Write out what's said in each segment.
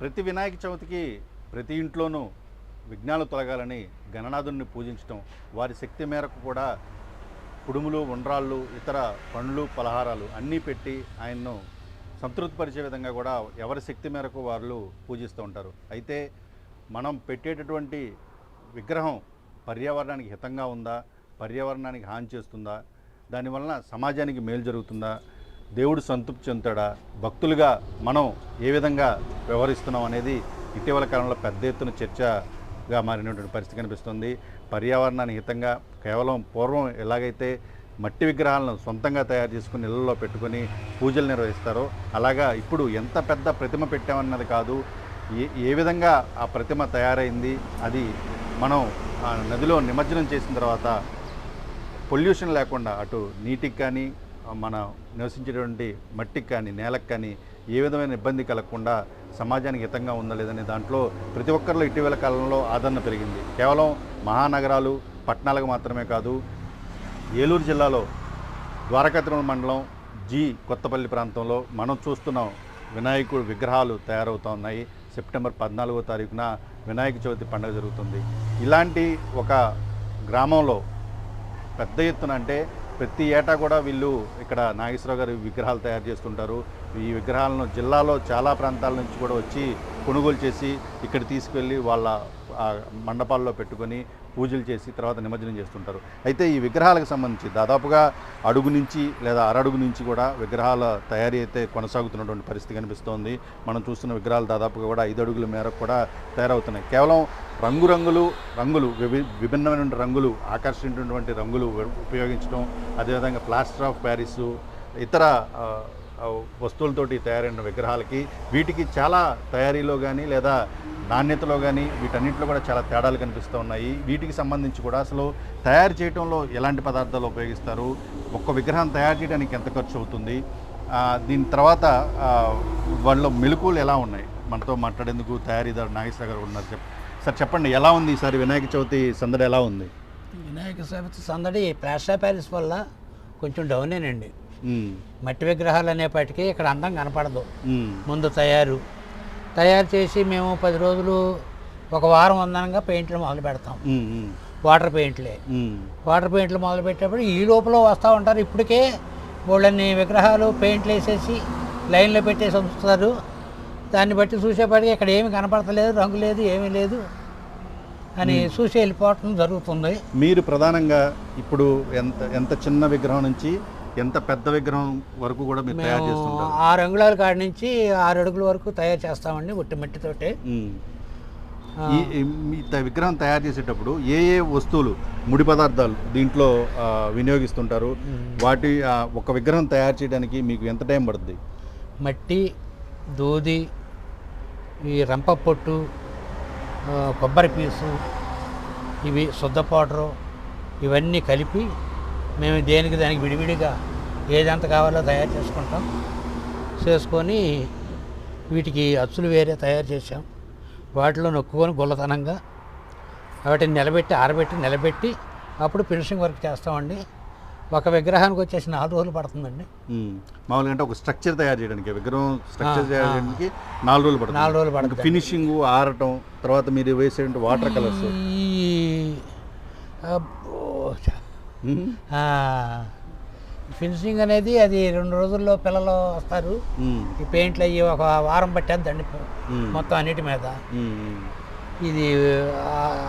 ప్రతి వినాయక చవితికి ప్రతి ఇంట్లోనూ విఘ్నాలు తొలగాలని గణనాథుడిని పూజించడం, వారి శక్తి మేరకు కూడా కుడుములు, ఉండ్రాళ్ళు, ఇతర పండ్లు, పలహారాలు అన్నీ పెట్టి ఆయన్ను సంతృప్తిపరిచే విధంగా కూడా ఎవరి శక్తి మేరకు వాళ్ళు పూజిస్తూ ఉంటారు. అయితే మనం పెట్టేటటువంటి విగ్రహం పర్యావరణానికి హితంగా ఉందా, పర్యావరణానికి హాని చేస్తుందా, దానివలన సమాజానికి మేలు జరుగుతుందా, దేవుడు సంతృప్తి చెందుతాడా, భక్తులుగా మనం ఏ విధంగా వ్యవహరిస్తున్నాం అనేది ఇటీవల కాలంలో పెద్ద ఎత్తున చర్చగా మారినటువంటి పరిస్థితి కనిపిస్తుంది. పర్యావరణానికి హితంగా కేవలం పూర్వం ఎలాగైతే మట్టి విగ్రహాలను సొంతంగా తయారు చేసుకుని ఇళ్లలో పెట్టుకొని పూజలు నిర్వహిస్తారో అలాగా ఇప్పుడు ఎంత పెద్ద ప్రతిమ పెట్టామన్నది కాదు, ఏ విధంగా ఆ ప్రతిమ తయారైంది, అది మనం ఆ నదిలో నిమజ్జనం చేసిన తర్వాత పొల్యూషన్ లేకుండా అటు నీటికి కానీ మన నివసించేటువంటి మట్టికి కానీ నేలకు కానీ ఏ విధమైన ఇబ్బంది కలగకుండా సమాజానికి హితంగా ఉందా లేదనే దాంట్లో ప్రతి ఒక్కరిలో ఇటీవల కాలంలో ఆదరణ పెరిగింది. కేవలం మహానగరాలు, పట్టణాలకు మాత్రమే కాదు, ఏలూరు జిల్లాలో ద్వారకాతిరుమల మండలం కొత్తపల్లి ప్రాంతంలో మనం చూస్తున్నాం వినాయకుడు విగ్రహాలు తయారవుతూ ఉన్నాయి. సెప్టెంబర్ 14వ తారీఖున వినాయక చవితి పండుగ జరుగుతుంది. ఇలాంటి ఒక గ్రామంలో పెద్ద ఎత్తున అంటే ప్రతి ఏటా కూడా వీళ్ళు ఇక్కడ నాగేశ్వరరావు గారి విగ్రహాలు తయారు చేస్తుంటారు. ఈ విగ్రహాలను జిల్లాలో చాలా ప్రాంతాల నుంచి కూడా వచ్చి కొనుగోలు చేసి ఇక్కడ తీసుకెళ్ళి వాళ్ళ మండపాల్లో పెట్టుకొని పూజలు చేసి తర్వాత నిమజ్జనం చేస్తుంటారు. అయితే ఈ విగ్రహాలకు సంబంధించి దాదాపుగా అడుగు నుంచి లేదా అరడుగు నుంచి కూడా విగ్రహాల తయారీ అయితే కొనసాగుతున్నటువంటి పరిస్థితి కనిపిస్తోంది. మనం చూస్తున్న విగ్రహాలు దాదాపుగా కూడా 5 అడుగుల మేరకు కూడా తయారవుతున్నాయి. కేవలం రంగులు విభిన్నమైన రంగులు, ఆకర్షించినటువంటి రంగులు ఉపయోగించడం, అదేవిధంగా ప్లాస్టర్ ఆఫ్ ప్యారిస్, ఇతర వస్తువులతోటి తయారైన విగ్రహాలకి వీటికి చాలా తయారీలో కానీ లేదా నాణ్యతలో కానీ వీటన్నింటిలో కూడా చాలా తేడాలు కనిపిస్తూ ఉన్నాయి. వీటికి సంబంధించి కూడా అసలు తయారు చేయడంలో ఎలాంటి పదార్థాలు ఉపయోగిస్తారు, ఒక్క విగ్రహం తయారు చేయడానికి ఎంత ఖర్చు అవుతుంది, దీని తర్వాత వాళ్ళ మెలకువలు ఎలా ఉన్నాయి, మనతో మాట్లాడేందుకు తయారీదారు నాగేశ్వర గారు ఉన్నారు. సార్ చెప్పండి, ఎలా ఉంది ఈసారి వినాయక చవితి సందడి ఎలా ఉంది? వినాయక చవితి సందడి ప్లాస్టర్ ఆఫ్ ప్యారిస్ వల్ల కొంచెం డౌనేనండి. మట్టి విగ్రహాలు అనేప్పటికీ ఇక్కడ అందం కనపడదు. ముందు తయారు చేసి మేము 10 రోజులు ఒక వారం వందనంగా పెయింట్లు మొదలు పెడతాం. వాటర్ పెయింట్లు మొదలు పెట్టేప్పుడు ఈ లోపల వస్తూ ఉంటారు. ఇప్పటికే వాళ్ళని విగ్రహాలు పెయింట్లు వేసేసి లైన్లో పెట్టేసి ఉంచుతారు. దాన్ని బట్టి చూసేప్పటికీ ఇక్కడ ఏమి కనపడతలేదు, రంగు లేదు, ఏమీ లేదు అని చూసి వెళ్ళిపోవటం జరుగుతుంది. మీరు ప్రధానంగా ఇప్పుడు ఎంత చిన్న విగ్రహం నుంచి ఎంత పెద్ద విగ్రహం వరకు కూడా మీరు తయారు చేస్తుంటారు? 6 అంగుళాల కాడి నుంచి 6 అడుగుల వరకు తయారు చేస్తామండి, ఒట్టి మట్టితోటే. ఈ విగ్రహం తయారు చేసేటప్పుడు ఏ వస్తువులు, ముడి పదార్థాలు దీంట్లో వినియోగిస్తుంటారు? వాటి ఒక విగ్రహం తయారు చేయడానికి మీకు ఎంత టైం పడుతుంది? మట్టి, దూది, ఈ రంప పొట్టు, కొబ్బరి పీసు, ఇవి శుద్ధ పౌడరు, ఇవన్నీ కలిపి మేము దానికి విడివిడిగా ఏదంత కావాలో తయారు చేసుకొని వీటికి అచ్చులు వేరే తయారు చేసాం. వాటిలో నొక్కుకొని గుల్లతనంగా వాటిని నిలబెట్టి అప్పుడు ఫినిషింగ్ వర్క్ చేస్తామండి. ఒక విగ్రహానికి వచ్చేసి 4 రోజులు పడుతుందండి. మామూలుగా అంటే ఒక స్ట్రక్చర్ తయారు చేయడానికి, విగ్రహం స్ట్రక్చర్ తయారు చేయడానికి 4 రోజులు పడుతుంది. 4 రోజులు పడుతుంది. ఫినిషింగ్, ఆరటం, తర్వాత మీరు వేసే వాటర్ కలర్స్, ఫినిషింగ్ అనేది అది 2 రోజుల్లో పిల్లలు వస్తారు. ఈ పెయింట్లు అయ్యి ఒక వారం పట్టేద్దండి మొత్తం అన్నిటి మీద. ఇది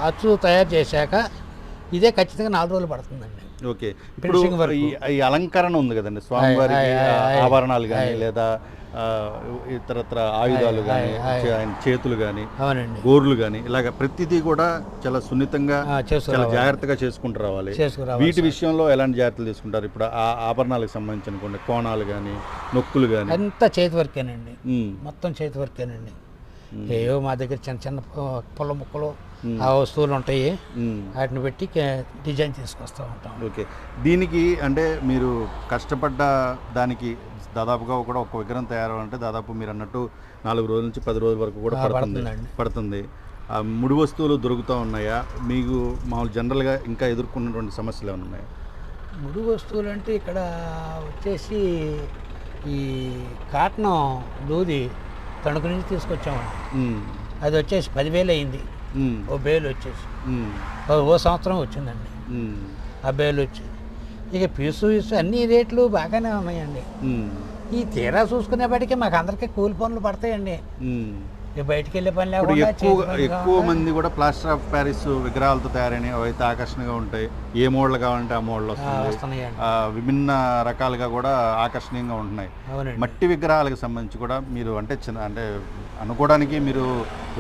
అచ్చు తయారు చేశాక ఇదే ఖచ్చితంగా 4 రోజులు పడుతుందండి. ఓకే, ఇప్పుడు ఈ అలంకరణ ఉంది కదండి స్వామివారికి, ఆభరణాలు కానీ లేదా ఇతరత్ర ఆయుధాలు కానీ, చేతులు కానీ, గోర్లు కానీ, ఇలాగ ప్రతిదీ కూడా చాలా సున్నితంగా చాలా జాగ్రత్తగా చేసుకుంటూ రావాలి. వీటి విషయంలో ఎలాంటి జాగ్రత్తలు తీసుకుంటారు? ఇప్పుడు ఆ ఆభరణాలకు సంబంధించిన కొన్ని కోణాలు కానీ, నొక్కులు కానీ అంతా చేతి వర్కేనండి, మొత్తం చేతి వర్కేనండి. ఏవో మా దగ్గర చిన్న పొల ముక్కలు ఆ వస్తువులు ఉంటాయి, వాటిని పెట్టి డిజైన్ తీసుకొస్తూ ఉంటాం. ఓకే, దీనికి అంటే మీరు కష్టపడ్డ దానికి దాదాపుగా కూడా ఒక విగ్రహం తయారవ్వాలంటే దాదాపు మీరు అన్నట్టు 4 రోజుల నుంచి 10 రోజుల వరకు కూడా పడుతుంది. ముడి వస్తువులు దొరుకుతూ ఉన్నాయా మీకు? మామూలు జనరల్గా ఇంకా ఎదుర్కొన్నటువంటి సమస్యలు ఏమైనా ఉన్నాయా? ముడి వస్తువులు అంటే ఇక్కడ వచ్చేసి ఈ కాటన్ దూది తణుకు నుంచి తీసుకొచ్చామండి. ఉమ్. అది వచ్చేసి 10,000 అయింది. ఉమ్. ఓ బేలు వచ్చేసి ఉమ్. ఓ సంవత్సరం వచ్చిందండి ఉమ్. ఆ బేలు వచ్చి. ఇక పీసు అన్ని రేట్లు బాగానే ఉన్నాయండి. ఉమ్. ఈ తీరా చూసుకునేప్పటికీ మాకు అందరికీ కూలి పనులు పడతాయండి. ఉమ్. ఇక బయటికి వెళ్ళే పని ఇప్పుడు లేకుండా ఎక్కువ మంది కూడా ప్లాస్టర్ ఆఫ్ ప్యారిస్ విగ్రహాలతో తయారైనవి అయితే ఆకర్షణగా ఉంటాయి. ఏ మోడల్ కావాలంటే ఆ మోడల్ వస్తుంది. వస్తున్నాయండి. విభిన్న రకాలుగా కూడా ఆకర్షణీయంగా ఉంటున్నాయి. అవునండి. మట్టి విగ్రహాలకు సంబంధించి కూడా మీరు అంటే అంటే అనుకోవడానికి మీరు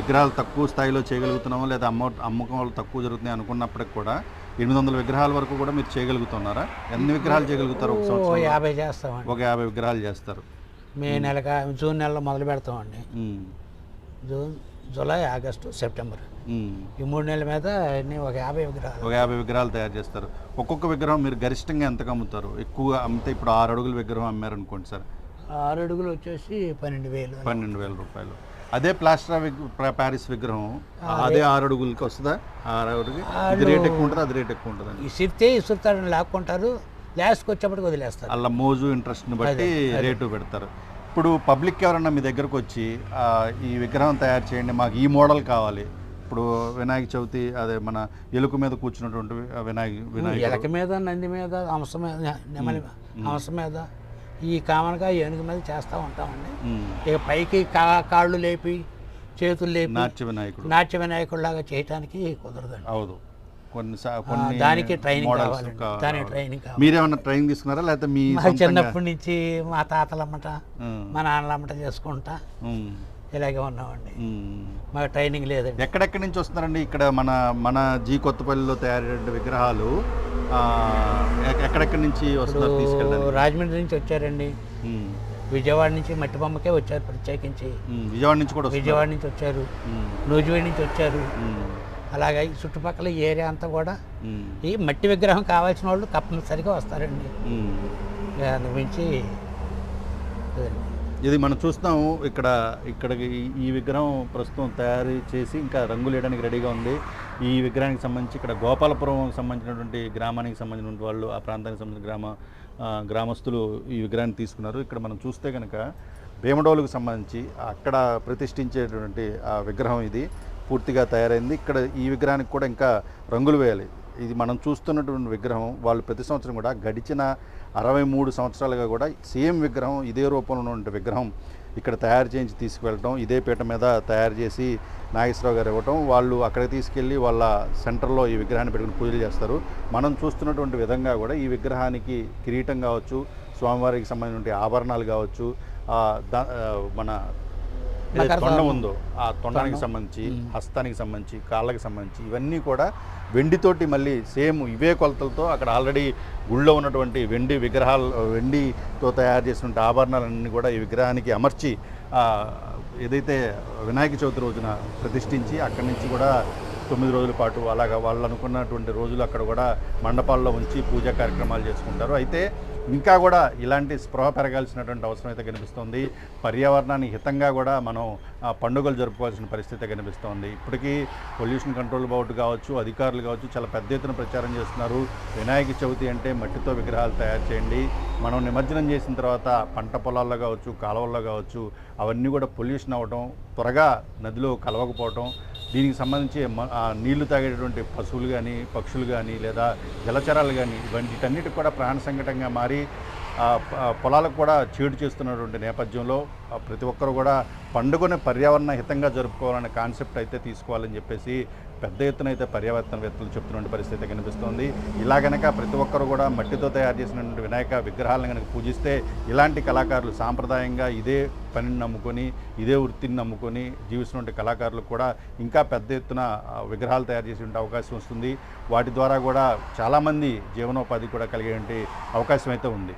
విగ్రహాలు తక్కువ స్థాయిలో చేయగలుగుతున్నామో లేదా అమ్మకాలు తక్కువ జరుగుతున్నాయి అనుకున్నప్పటికి కూడా 800 విగ్రహాల వరకు కూడా మీరు చేయగలుగుతున్నారా? ఎన్ని విగ్రహాలు చేయగలుగుతారు ఒక సంవత్సరం? 50 చేస్తామండి. ఒక 50 విగ్రహాలు చేస్తారు. జూన్ నెలలో మొదలు పెడతామండి. జూన్, జూలై, ఆగస్టు, సెప్టెంబర్ ఈ 3 నెలల మీద ఒక 50 విగ్రహాలు. ఒక 50 విగ్రహాలు తయారు చేస్తారు. ఒక్కొక్క విగ్రహం మీరు గరిష్టంగా ఎంతకు అమ్ముతారు? ఎక్కువగా అమ్మితే ఇప్పుడు 6 అడుగుల విగ్రహం అమ్మారు అనుకోండి సార్, 6 అడుగులు వచ్చేసి 12,000 రూపాయలు. అదే ప్లాస్టర్ ఆఫ్ ప్యారిస్ విగ్రహం అదే 6 అడుగులకి వస్తుందా? 6 అడుగులకి ఇది రేట్ ఎక్కువ ఉంటుంది, అది రేట్ ఎక్కువ ఉంటుంది. ఇసురుతాడని లాక్కుంటారు, లాస్ట్కి వచ్చేప్పటికి వదిలేస్తారు. అలా మోజు ఇంట్రెస్ట్ని బట్టి రేటు పెడతారు. ఇప్పుడు పబ్లిక్ ఎవరన్నా మీ దగ్గరకు వచ్చి ఈ విగ్రహం తయారు చేయండి, మాకు ఈ మోడల్ కావాలి. ఇప్పుడు వినాయక చవితి అదే మన ఎలుక మీద కూర్చున్నటువంటి వినాయక ఎలక మీద, నంది మీద, హంస మీద, నెమలి హంస మీద, ఈ కామన్గా ఏనుగు మీద చేస్తూ ఉంటామండి. ఇక పైకి కాళ్ళు లేపి చేతులు లేపి నాట్య వినాయకుడు లాగా చేయటానికి కుదరదండి. అవును. దానికి ట్రైనింగ్ కావాలి. దానికి ట్రైనింగ్ కావాలి. మీరేమన్నా ట్రైనింగ్ తీసుకున్నారా లేకపోతే మీ చిన్నప్పటి నుంచి మా తాతలమ్మట మా నాన్నలమ్మట చేసుకుంటా ఇలాగే ఉన్నామండి. మాకు ట్రైనింగ్ లేదండి. ఎక్కడెక్కడి నుంచి వస్తున్నారండి? ఇక్కడ మన జీ కొత్తపల్లిలో తయారైన విగ్రహాలు ఎక్కడెక్కడి నుంచి వస్తున్నారు తీసుకెళ్ళారు? రాజమండ్రి నుంచి వచ్చారండి, విజయవాడ నుంచి మట్టి బొమ్మకే వచ్చారు ప్రత్యేకించి. విజయవాడ నుంచి కూడా విజయవాడ నుంచి వచ్చారు, నూజివేడి నుంచి వచ్చారు. అలాగే ఈ చుట్టుపక్కల ఏరియా అంతా కూడా ఈ మట్టి విగ్రహం కావాల్సిన వాళ్ళు తప్పనిసరిగా వస్తారండి. మించి ఇది మనం చూస్తాము. ఇక్కడ ఈ విగ్రహం ప్రస్తుతం తయారు చేసి ఇంకా రంగులు వేయడానికి రెడీగా ఉంది. ఈ విగ్రహానికి సంబంధించి ఇక్కడ గోపాలపురం సంబంధించినటువంటి గ్రామానికి సంబంధించినటువంటి వాళ్ళు, ఆ ప్రాంతానికి సంబంధించిన గ్రామస్తులు ఈ విగ్రహాన్ని తీసుకున్నారు. ఇక్కడ మనం చూస్తే కనుక భీమడోలుకు సంబంధించి అక్కడ ప్రతిష్ఠించేటువంటి ఆ విగ్రహం ఇది పూర్తిగా తయారైంది. ఇక్కడ ఈ విగ్రహానికి కూడా ఇంకా రంగులు వేయాలి. ఇది మనం చూస్తున్నటువంటి విగ్రహం వాళ్ళు ప్రతి సంవత్సరం కూడా గడిచిన 63 సంవత్సరాలుగా కూడా సేమ్ విగ్రహం ఇదే రూపంలో ఉన్నటువంటి విగ్రహం ఇక్కడ తయారు చేయించి తీసుకువెళ్ళటం, ఇదే పీట మీద తయారు చేసి నాగేశ్వరరావు గారు ఇవ్వటం, వాళ్ళు అక్కడికి తీసుకెళ్ళి వాళ్ళ సెంటర్లో ఈ విగ్రహాన్ని పెట్టుకుని పూజలు చేస్తారు. మనం చూస్తున్నటువంటి విధంగా కూడా ఈ విగ్రహానికి కిరీటం కావచ్చు, స్వామివారికి సంబంధించిన ఆభరణాలు కావచ్చు, మన తొండం ఉందో ఆ తొండానికి సంబంధించి, హస్తానికి సంబంధించి, కాళ్ళకి సంబంధించి ఇవన్నీ కూడా వెండితోటి మళ్ళీ సేమ్ ఇవే కొలతలతో అక్కడ ఆల్రెడీ గుళ్ళో ఉన్నటువంటి వెండితో తయారు చేసినటువంటి ఆభరణాలన్నీ కూడా ఈ విగ్రహానికి అమర్చి ఏదైతే వినాయక చవితి రోజున ప్రతిష్ఠించి అక్కడి నుంచి కూడా 9 రోజుల పాటు అలాగా వాళ్ళు అనుకున్నటువంటి రోజులు అక్కడ కూడా మండపాల్లో ఉంచి పూజా కార్యక్రమాలు చేసుకుంటారు. అయితే ఇంకా కూడా ఇలాంటి స్పృహ పెరగాల్సినటువంటి అవసరం అయితే కనిపిస్తుంది. పర్యావరణానికి హితంగా కూడా మనం పండుగలు జరుపుకోవాల్సిన పరిస్థితి కనిపిస్తోంది. ఇప్పటికీ పొల్యూషన్ కంట్రోల్ బోర్డు కావచ్చు, అధికారులు కావచ్చు చాలా పెద్ద ఎత్తున ప్రచారం చేస్తున్నారు. వినాయక చవితి అంటే మట్టితో విగ్రహాలు తయారు చేయండి, మనం నిమజ్జనం చేసిన తర్వాత పంట పొలాల్లో కావచ్చు, కాలువల్లో కావచ్చు అవన్నీ కూడా పొల్యూషన్ అవ్వడం, త్వరగా నదిలో కలవకపోవటం, దీనికి సంబంధించి నీళ్లు తాగేటటువంటి పశువులు కానీ, పక్షులు కానీ లేదా జలచరాలు కానీ వీటన్నిటికి కూడా ప్రాణ సంకటంగా మారి పొలాలకు కూడా చేటు చేస్తున్నటువంటి నేపథ్యంలో ప్రతి ఒక్కరు కూడా పండుగను పర్యావరణ హితంగా జరుపుకోవాలనే కాన్సెప్ట్ అయితే తీసుకోవాలని చెప్పేసి పెద్ద ఎత్తున అయితే పర్యావరణవేత్తలు చెప్తున్న పరిస్థితి కనిపిస్తోంది. ఇలా కనుక ప్రతి ఒక్కరు కూడా మట్టితో తయారు చేసినటువంటి వినాయక విగ్రహాలను కనుక పూజిస్తే ఇలాంటి కళాకారులు సాంప్రదాయంగా ఇదే పనిని నమ్ముకొని, ఇదే వృత్తిని నమ్ముకొని జీవిస్తున్న కళాకారులకు కూడా ఇంకా పెద్ద ఎత్తున విగ్రహాలు తయారు చేసే అవకాశం వస్తుంది. వాటి ద్వారా కూడా చాలామంది జీవనోపాధి కూడా కలిగే అవకాశం అయితే ఉంది.